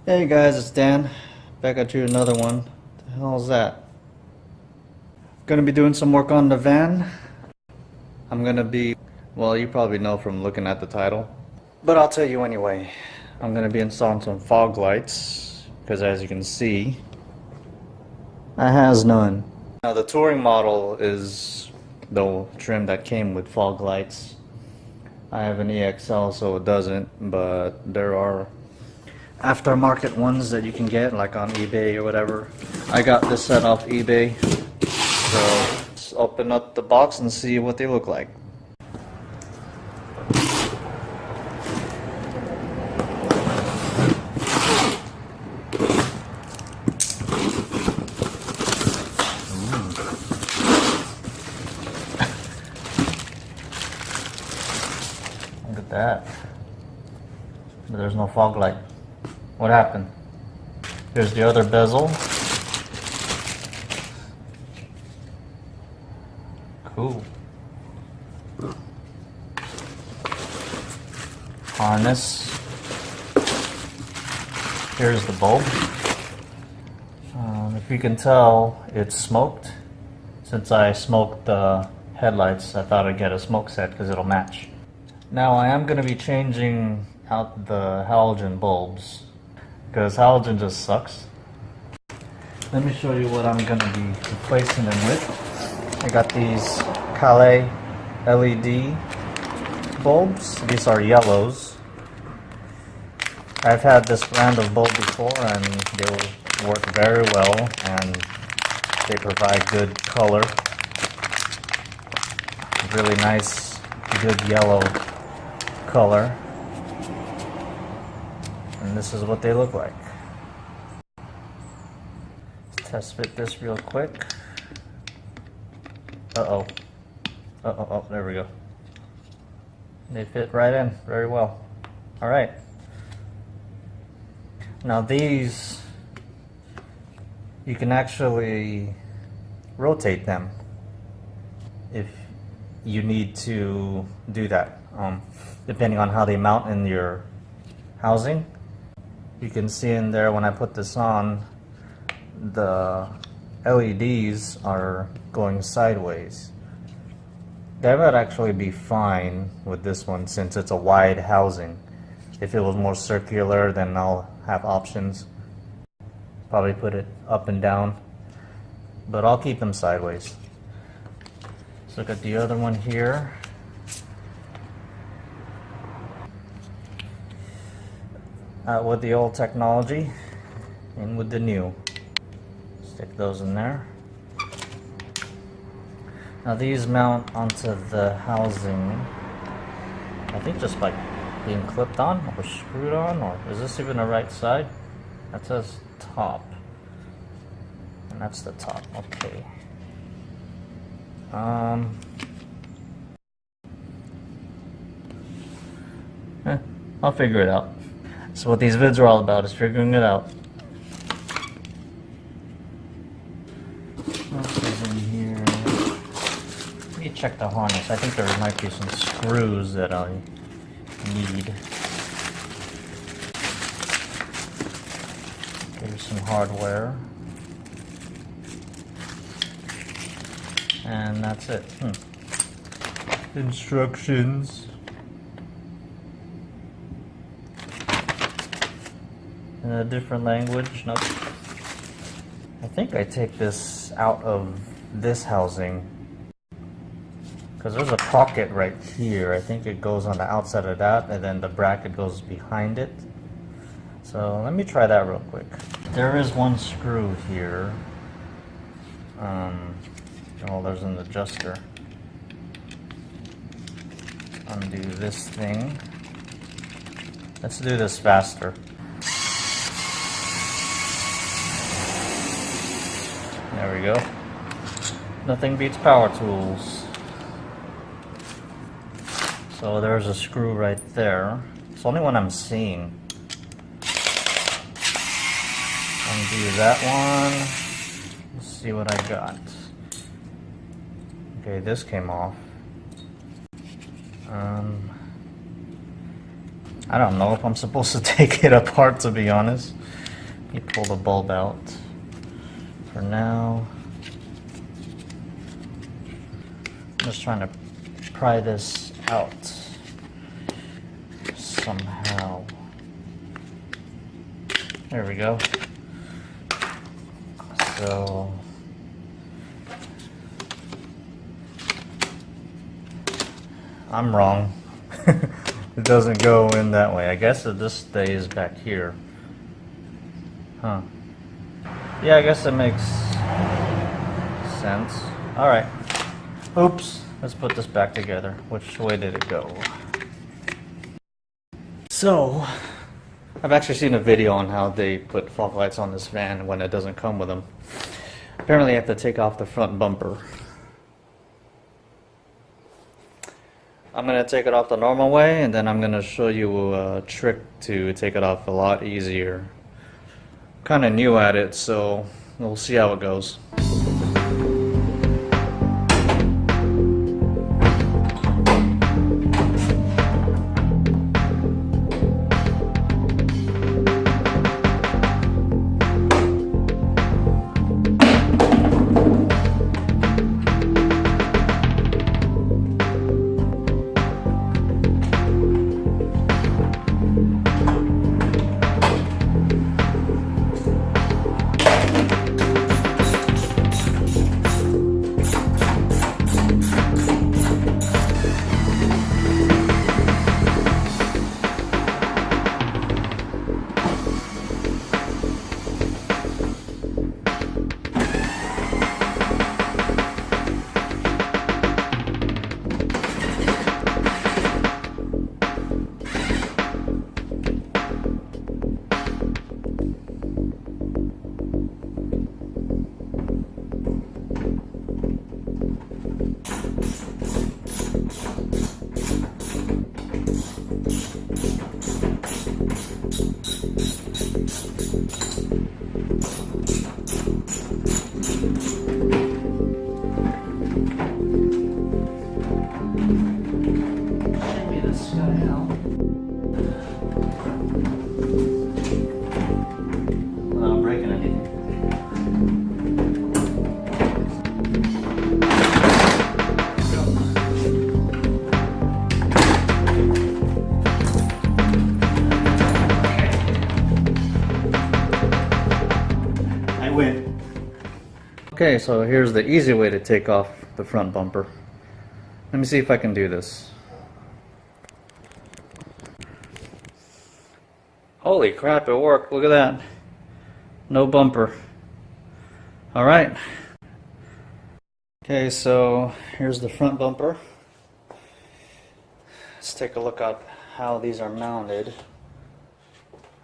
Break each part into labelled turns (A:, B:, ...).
A: Hey guys, it's Dan. Back at you another one. What the hell is that? Gonna be doing some work on the van. Well, you probably know from looking at the title. But I'll tell you anyway. I'm gonna be installing some fog lights. Because as you can see, I has none. Now the touring model is the trim that came with fog lights. I have an EXL so it doesn't, but there are aftermarket ones that you can get like on eBay or whatever. I got this set off eBay, so let's open up the box and see what they look like. Look at that. But there's no fog light. What happened? Here's the other bezel. Cool. Harness. Here's the bulb. If you can tell, it's smoked. Since I smoked the headlights, I thought I'd get a smoke set because it'll match. Now I am going to be changing out the halogen bulbs because halogen just sucks. Let me show you what I'm going to be replacing them with. I got these Calais LED bulbs. These are yellows. I've had this brand of bulb before and they will work very well and they provide good color. Really nice, good yellow color. And this is what they look like. Let's test fit this real quick. Uh-oh. Oh, there we go. They fit right in very well. Alright. Now these, you can actually rotate them if you need to do that, depending on how they mount in your housing. You can see in there when I put this on, the LEDs are going sideways. That would actually be fine with this one since it's a wide housing. If it was more circular, then I'll have options. Probably put it up and down, but I'll keep them sideways. Let's look at the other one here. With the old technology and with the new. Stick those in there. Now these mount onto the housing, I think just by being clipped on or screwed on, or is this even the right side? That says top. And that's the top, okay. I'll figure it out. So what these vids are all about is figuring it out. What is in here? Let me check the harness. I think there might be some screws that I need. Here's some hardware. And that's it. Instructions. In a different language. Nope. I think I take this out of this housing because there's a pocket right here. I think it goes on the outside of that and then the bracket goes behind it. So let me try that real quick. There is one screw here. Well, there's an adjuster. Undo this thing. Let's do this faster. There we go. Nothing beats power tools. So there's a screw right there. It's the only one I'm seeing. Undo that one. Let's see what I got. Okay, this came off. I don't know if I'm supposed to take it apart, to be honest. You pull the bulb out for now. I'm just trying to pry this out somehow. There we go. So I'm wrong. It doesn't go in that way. I guess it just stays back here. Huh. Yeah, I guess it makes sense. Alright. Oops. Let's put this back together. Which way did it go? So, I've actually seen a video on how they put fog lights on this van when it doesn't come with them. Apparently you have to take off the front bumper. I'm going to take it off the normal way, and then I'm going to show you a trick to take it off a lot easier. Kind of new at it, so we'll see how it goes. Okay, so here's the easy way to take off the front bumper. Let me see if I can do this. Holy crap, it worked. Look at that. No bumper. Alright. Okay, so here's the front bumper. Let's take a look at how these are mounted.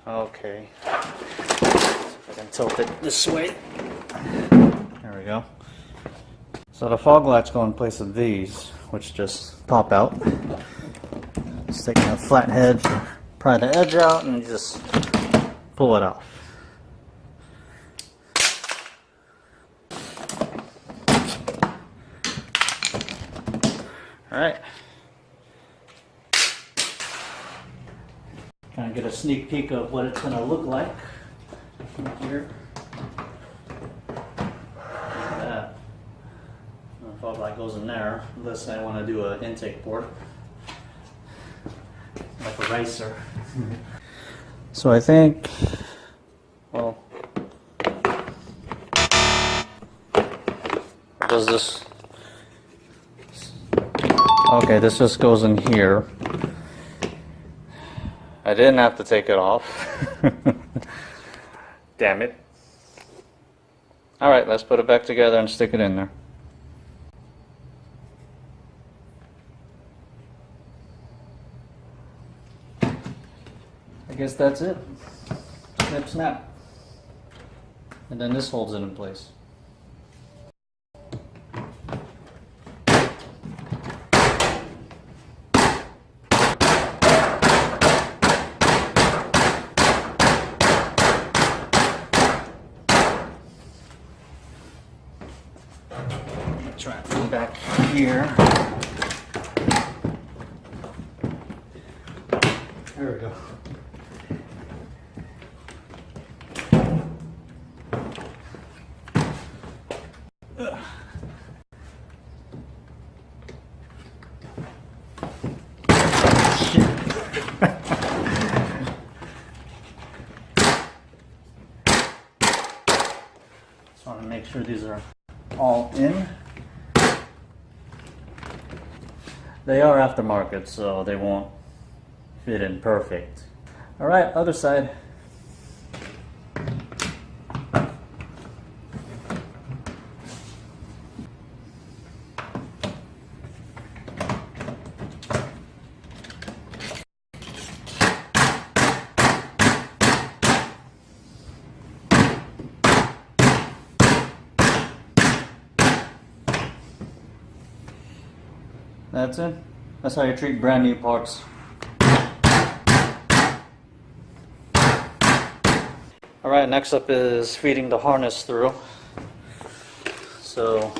A: Okay. If I can tilt it this way. There we go. So the fog lights go in place of these, which just pop out. Just taking a flat head, pry the edge out, and just pull it off. Alright. Kind of get a sneak peek of what it's going to look like here. Fog light goes in there, unless I want to do an intake port, like a racer. So I think, well, does this? Okay, this just goes in here. I didn't have to take it off. Damn it. All right, let's put it back together and stick it in there. I guess that's it. Snip, snap. And then this holds it in place. Try it from back here. There we go. make sure these are all in. They are aftermarket, so they won't fit in perfect. All right, other side. That's it. That's how you treat brand new parts. Alright, next up is feeding the harness through. So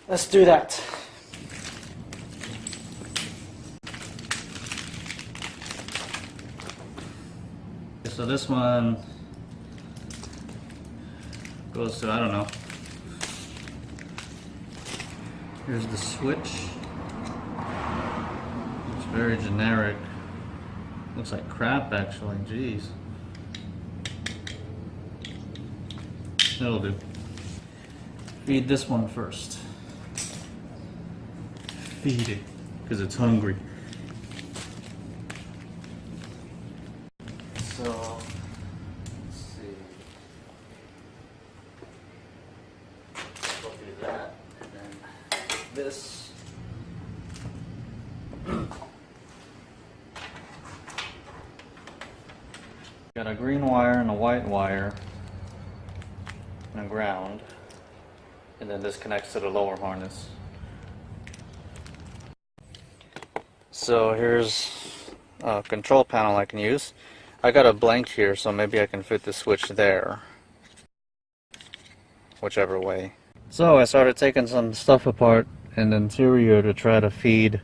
A: let's do that. So this one goes to, I don't know. Here's the switch. It's very generic. Looks like crap actually, jeez. That'll do. Feed this one first. Feed it, because it's hungry. So, let's see. We'll do that, and then this. Got a green wire and a white wire and a ground, and then this connects to the lower harness. So here's a control panel I can use. I got a blank here, so maybe I can fit the switch there, whichever way. So I started taking some stuff apart in the interior to try to feed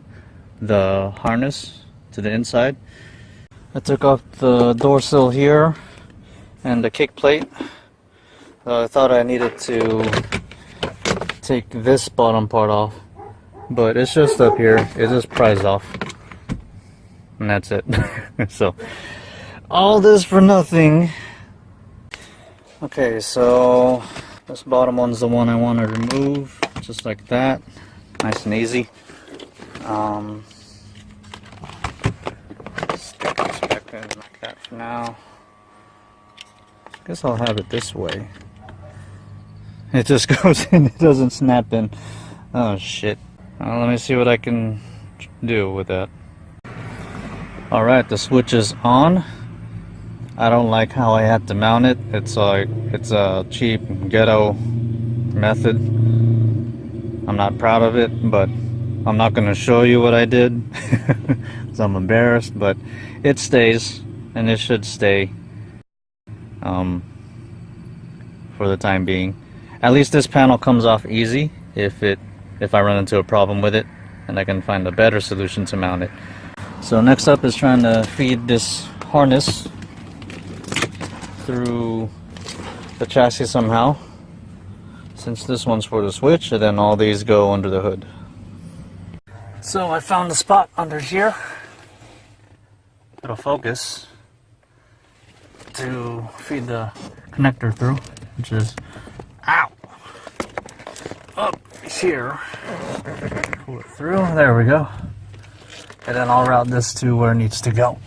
A: the harness to the inside. I took off the door sill here and the kick plate. I thought I needed to take this bottom part off, but it's just up here. It's just prized off, and that's it. So all this for nothing. Okay, so this bottom one's the one I want to remove, just like that, nice and easy. Stick this back in like that for now. Guess I'll have it this way. It just goes in, it doesn't snap in. Oh shit. Let me see what I can do with that. Alright, the switch is on. I don't like how I had to mount it. It's a cheap ghetto method. I'm not proud of it, but I'm not going to show you what I did because I'm embarrassed, but it stays, and it should stay for the time being. At least this panel comes off easy if I run into a problem with it, and I can find a better solution to mount it. So next up is trying to feed this harness through the chassis somehow, since this one's for the switch, and then all these go under the hood. So I found the spot under here. It'll focus to feed the connector through, which is up here. Pull it through. There we go. And then I'll route this to where it needs to go.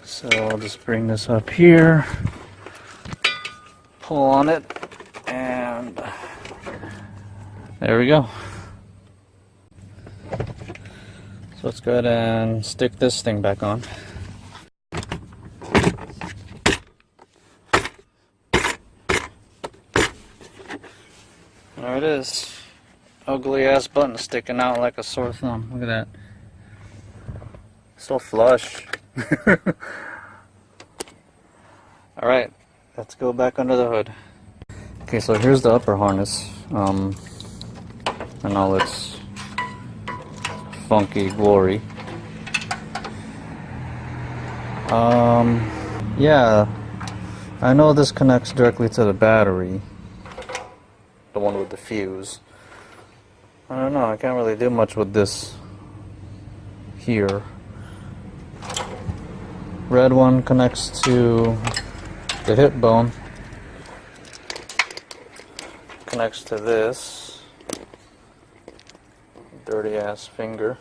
A: So I'll just bring this up here, pull on it, and there we go. So let's go ahead and stick this thing back on. There it is. Ugly ass button sticking out like a sore thumb. Look at that. So flush. Alright, let's go back under the hood. Okay, so here's the upper harness. And all its funky glory. Yeah, I know this connects directly to the battery, the one with the fuse. I don't know, I can't really do much with this here. Red one connects to the hip bone, connects to this. Dirty ass finger.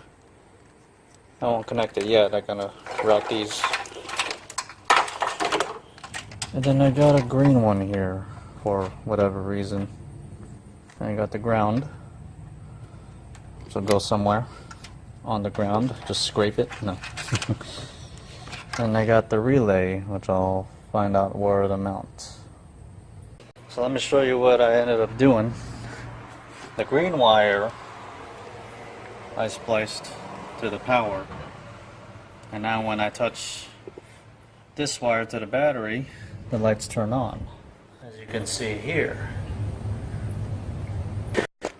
A: I won't connect it yet. I'm gonna route these. And then I got a green one here for whatever reason. I got the ground. So go somewhere on the ground. Just scrape it. No. And I got the relay, which I'll find out where to mount. So let me show you what I ended up doing. The green wire I spliced to the power, and now when I touch this wire to the battery, the lights turn on, as you can see here.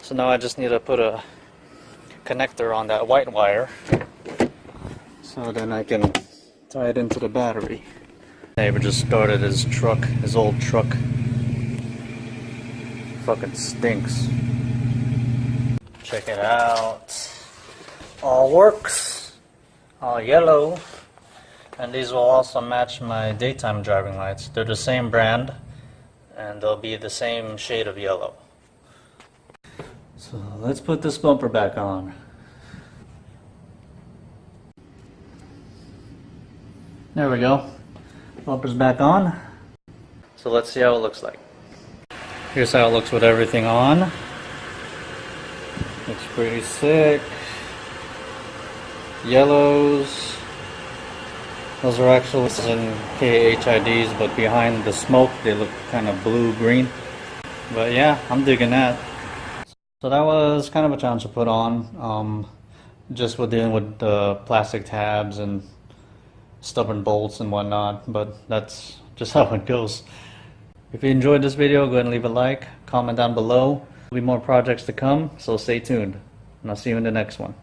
A: So now I just need to put a connector on that white wire, so then I can tie it into the battery. Neighbor just started his truck, his old truck. Fucking stinks. Check it out. All works. All yellow. And these will also match my daytime driving lights. They're the same brand, and they'll be the same shade of yellow. So let's put this bumper back on. There we go. Bumper's back on. So let's see how it looks like. Here's how it looks with everything on. Looks pretty sick. Yellows. Those are actually in KHIDs, but behind the smoke they look kind of blue-green. But yeah, I'm digging that. So that was kind of a challenge to put on. Just with dealing with the plastic tabs and stubborn bolts and whatnot, but that's just how it goes. If you enjoyed this video, go ahead and leave a like, comment down below. There'll be more projects to come, so stay tuned, and I'll see you in the next one.